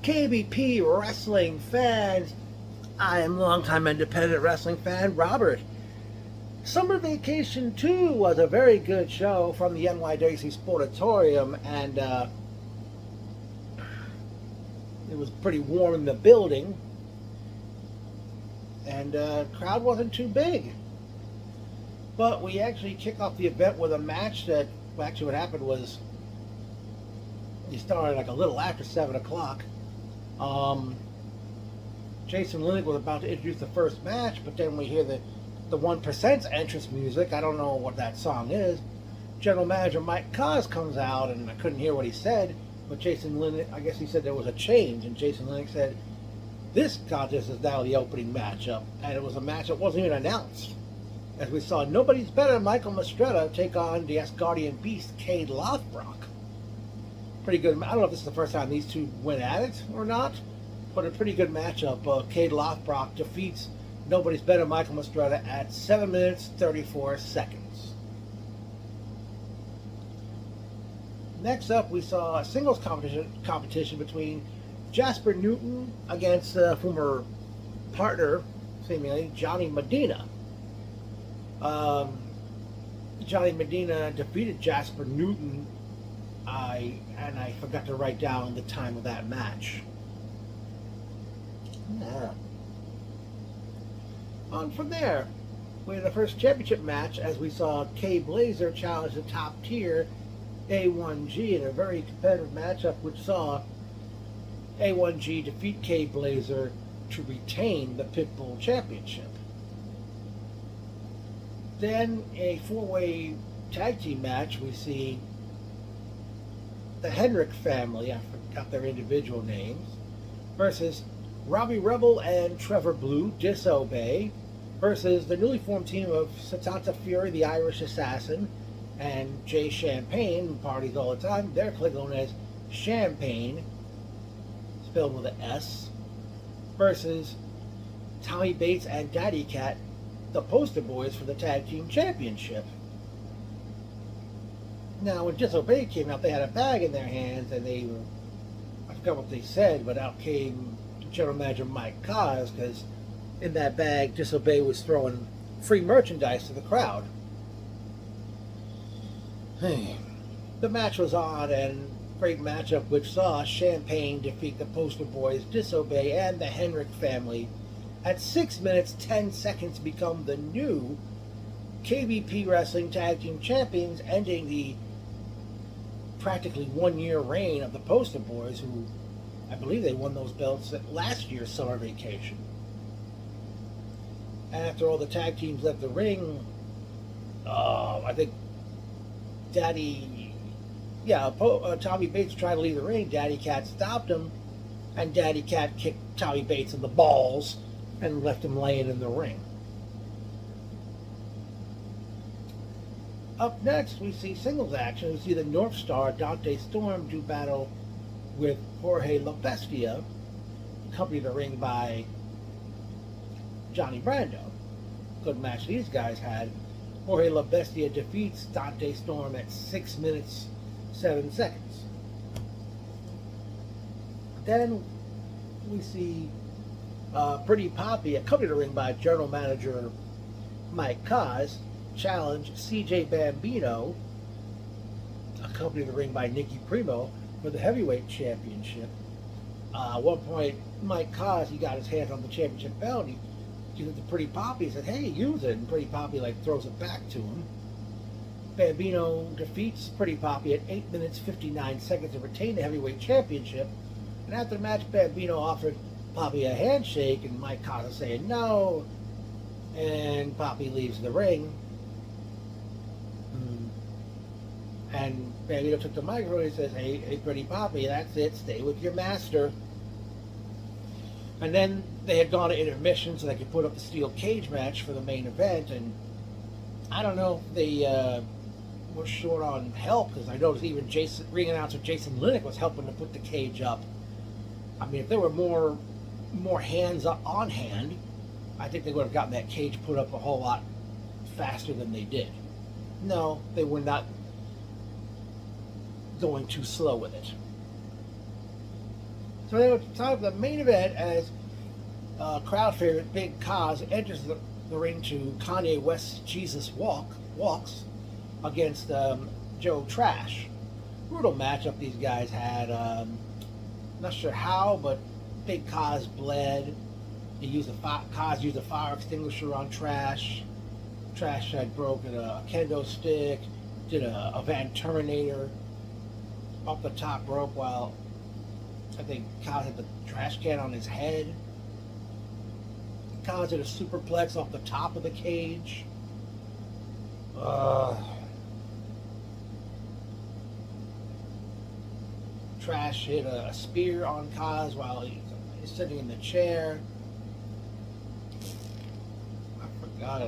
KBP wrestling fans. I am longtime independent wrestling fan Robert. Summer Vacation 2 was a very good show from the NYWC Sportatorium, and it was pretty warm in the building, and crowd wasn't too big. But we actually kicked off the event with a match that, well, actually what happened was you started like a little after 7 o'clock. Jason Linnick was about to introduce the first match, but then we hear the 1%'s entrance music. I don't know what that song is. General Manager Mike Cos comes out, and I couldn't hear what he said, but Jason Linnick, I guess he said there was a change, and Jason Linnick said, this contest is now the opening matchup, and it was a match that wasn't even announced. As we saw, nobody's better Michael Mastretta take on the Asgardian Beast, Cade Lothbrock. Pretty good. I don't know if this is the first time these two went at it or not, but a pretty good matchup. Cade Lothbrock defeats nobody's better Michael Mastretta at 7 minutes 34 seconds. Next up, we saw a singles competition between Jasper Newton against former partner, seemingly, Johnny Medina. Johnny Medina defeated Jasper Newton. I forgot to write down the time of that match. Yeah. On from there, we had the first championship match as we saw Kay Blazer challenge the top tier A1G in a very competitive matchup, which saw A1G defeat Kay Blazer to retain the Pitbull Championship. Then a four-way tag team match, we see the Hendrick family, I forgot their individual names, versus Robbie Rebel and Trevor Blue, Disobey, versus the newly formed team of Satanta Fury, the Irish Assassin, and Jay Champagne, who parties all the time. They're known as Champagne, spelled with an S, versus Tommy Bates and Daddy Cat, the poster boys for the Tag Team Championship. Now, when Disobey came out, they had a bag in their hands, and I forgot what they said, but out came General Manager Mike Cos, because in that bag, Disobey was throwing free merchandise to the crowd. The match was on, and great matchup, which saw Champagne defeat the poster boys, Disobey, and the Hendrick family. At 6 minutes 10 seconds, become the new KBP Wrestling Tag Team Champions, ending the practically 1 year reign of the poster boys, who I believe they won those belts at last year's Summer Vacation. After all the tag teams left the ring, I think Tommy Bates tried to leave the ring. Daddy Cat stopped him, and Daddy Cat kicked Tommy Bates in the balls and left him laying in the ring. Up next, we see singles action. We see the North Star, Dante Storm, do battle with Jorge La Bestia, accompanied the ring by Johnny Brando. Good match these guys had. Jorge La Bestia defeats Dante Storm at 6 minutes 7 seconds. Then we see Pretty Poppy, accompanied the ring by General Manager Mike Cos, challenge CJ Bambino, accompanied the ring by Nicky Primo, for the heavyweight championship. At one point, Mike Cos, he got his hands on the championship belt. He gave it to Pretty Poppy. He said, "Hey, use it." And Pretty Poppy throws it back to him. Bambino defeats Pretty Poppy at 8 minutes 59 seconds to retain the heavyweight championship. And after the match, Bambino offered Poppy a handshake, and Mike Cos is saying no. And Poppy leaves the ring. And Bambino took the microphone and he says, hey, Pretty Poppy, that's it, stay with your master. And then they had gone to intermission so they could put up the steel cage match for the main event. And I don't know if they were short on help, because I noticed even ring announcer Jason Linnick was helping to put the cage up. I mean, if there were more hands on hand, I think they would have gotten that cage put up a whole lot faster than they did. No, they were not going too slow with it. So then it's time for the main event as crowd favorite Big Kaz enters the ring to Kanye West's Jesus Walks against Joe Trash. Brutal matchup these guys had. Not sure how, but Big Kaz bled. Kaz used a fire extinguisher on Trash. Trash had broken a kendo stick, did a Van Terminator up the top rope while I think Kaz had the trash can on his head. Kaz did a superplex off the top of the cage. Trash hit a spear on Kaz while he's sitting in the chair. I forgot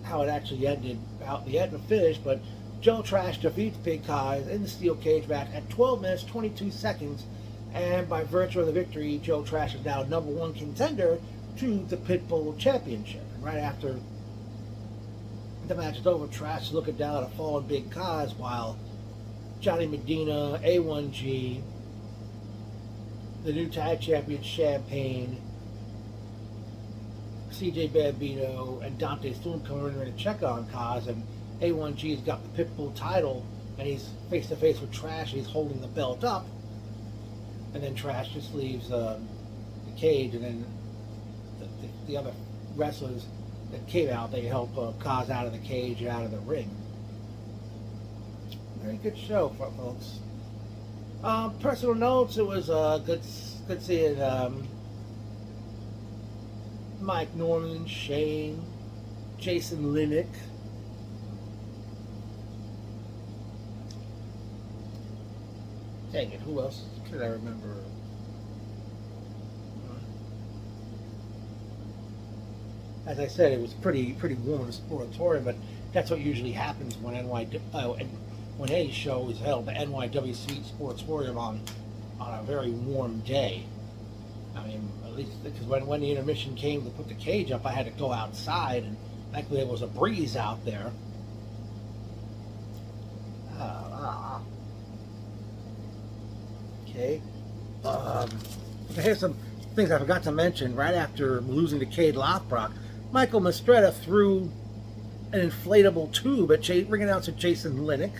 how it actually ended, how the end finished, but Joe Trash defeats Big Kaz in the steel cage match at 12 minutes 22 seconds, and by virtue of the victory, Joe Trash is now #1 contender to the Pitbull Championship. And right after the match is over, Trash is looking down at a fallen Big Kaz while Johnny Medina, A1G, the new tag champion Champagne, CJ Bambino, and Dante Storm come in to check on Kaz, and A1G's got the Pitbull title, and he's face to face with Trash. He's holding the belt up, and then Trash just leaves the cage, and then the other wrestlers that came out, they help Kaz out of the cage and out of the ring. Very good show, folks. Personal notes: it was good seeing Mike Norman, Shane, Jason Linnick. Dang it, who else could I remember? As I said, it was pretty warm and exploratorium, but that's what usually happens when when any show is held, the NYWC Sportatorium on a very warm day. I mean, at least because when the intermission came to put the cage up, I had to go outside, and thankfully there was a breeze out there. Okay. Here's some things I forgot to mention. Right after losing to Cade Lothbrock, Michael Mistretta threw an inflatable tube at ring announcer Jason Linnick.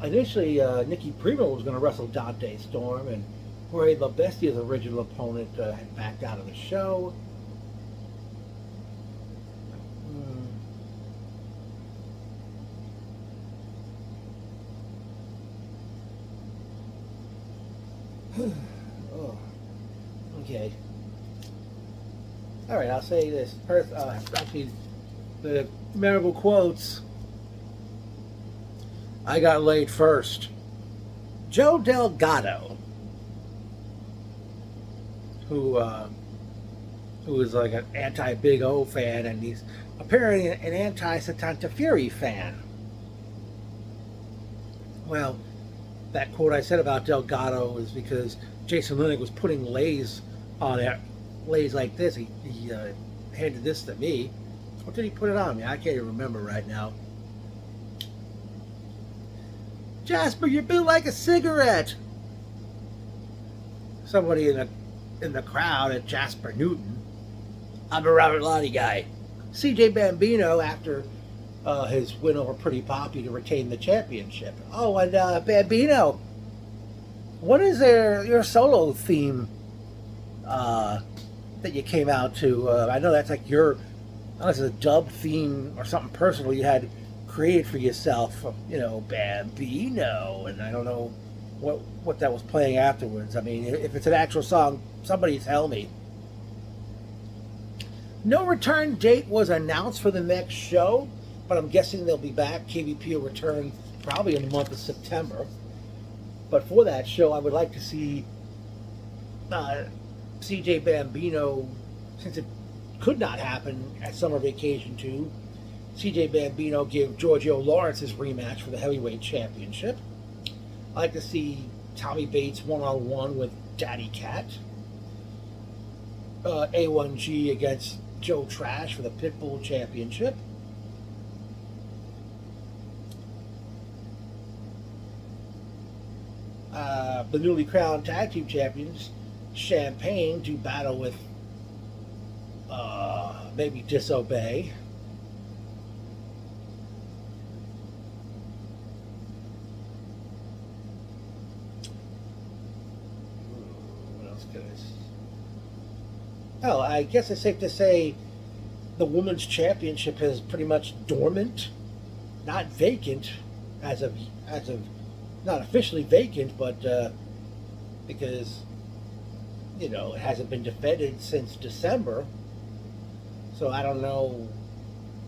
Initially, Nikki Primo was going to wrestle Dante Storm, and Jorge LaBestia's original opponent had backed out of the show. Oh, okay. All right, I'll say this. Actually, the memorable quotes. I got laid first. Joe Delgado, who is like an anti-Big O fan, and he's apparently an anti-Satanta Fury fan. Well, that quote I said about Delgado is because Jason Linnick was putting lays on it. Lays like this. He handed this to me. What did he put it on me? I can't even remember right now. Jasper, you're built like a cigarette. Somebody in the crowd at Jasper Newton. I'm a Robert Lottie guy. CJ Bambino, after his win over Pretty Poppy to retain the championship. Oh, and Bambino, what is your solo theme that you came out to? I know that's like unless it's a dub theme or something personal you had created for yourself, Bambino, and I don't know what that was playing afterwards. I mean, if it's an actual song, somebody tell me. No return date was announced for the next show, but I'm guessing they'll be back. KBP will return probably in the month of September. But for that show, I would like to see CJ Bambino, since it could not happen at Summer Vacation 2, CJ Bambino give Giorgio Lawrence his rematch for the heavyweight championship. I like to see Tommy Bates one-on-one with Daddy Cat. A1G against Joe Trash for the Pitbull Championship. The newly crowned tag team champions, Champagne, do battle with maybe Disobey. What else could I say? Oh, I guess it's safe to say the women's championship is pretty much dormant, not vacant, as of not officially vacant, but because it hasn't been defended since December. So I don't know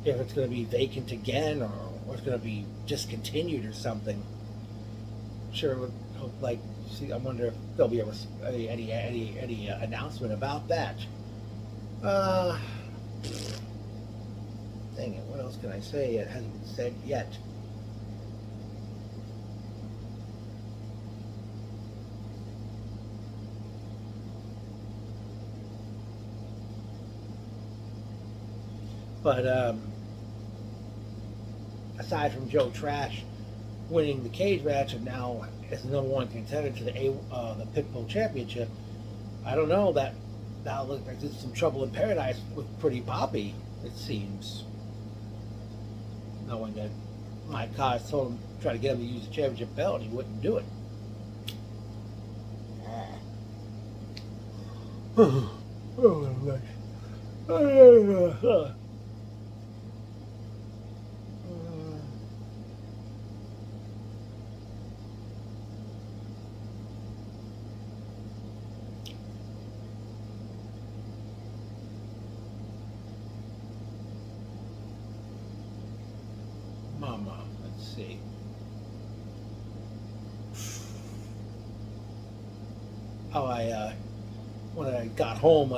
if it's going to be vacant again or it's going to be discontinued or something. Sure, would hope see. I wonder if there'll be any announcement about that. Dang it! What else can I say? It hasn't been said yet. But aside from Joe Trash winning the cage match and now is the number one contender to the Pitbull Championship, I don't know. That looks like there's some trouble in paradise with Pretty Poppy, it seems. Knowing that Mike Cos told him, try to get him to use the championship belt, and he wouldn't do it. Mama, let's see. When I got home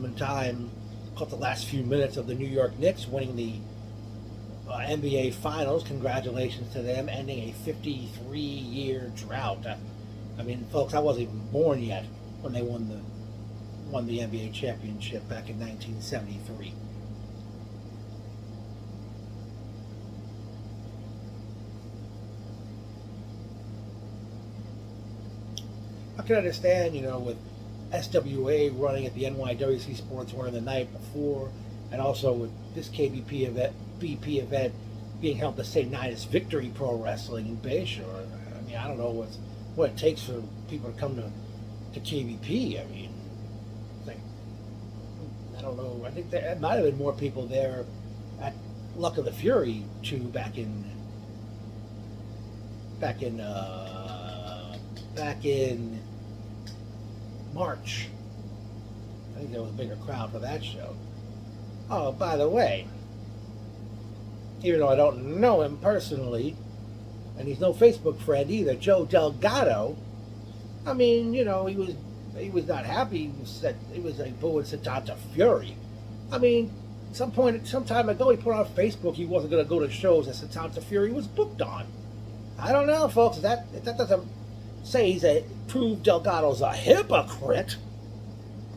in time, caught the last few minutes of the New York Knicks winning the NBA Finals. Congratulations to them, ending a 53-year drought. I mean, folks, I wasn't even born yet when they won the NBA championship back in 1973. I can understand, with SWA running at the NYWC Sports Center the night before, and also with this KBP event, BP event being held the same night as Victory Pro Wrestling in Bayshore. I mean, I don't know what it takes for people to come to KBP. I mean, I don't know. I think there might have been more people there at Luck of the Fury too back in March. I think there was a bigger crowd for that show. Oh, by the way, even though I don't know him personally, and he's no Facebook friend either, Joe Delgado, I mean, he was not happy. He was like booing Santata Fury. I mean, some time ago, he put on Facebook he wasn't going to go to shows that Santata Fury was booked on. I don't know, folks. If that doesn't say prove Delgado's a hypocrite,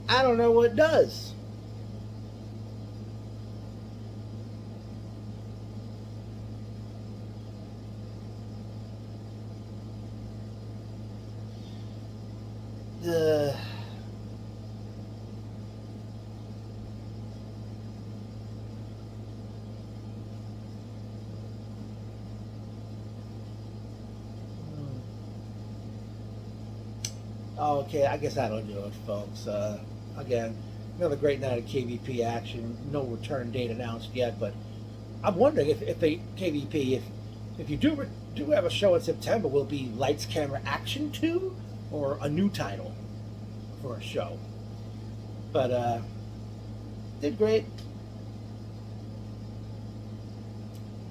I don't know what does. Okay, I guess that'll do it, folks. Again, another great night of KBP action. No return date announced yet, but I'm wondering if KBP, if you do have a show in September, will it be Lights, Camera, Action 2 or a new title for a show? But did great.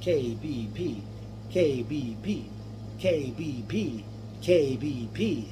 KBP, KBP, KBP, KBP.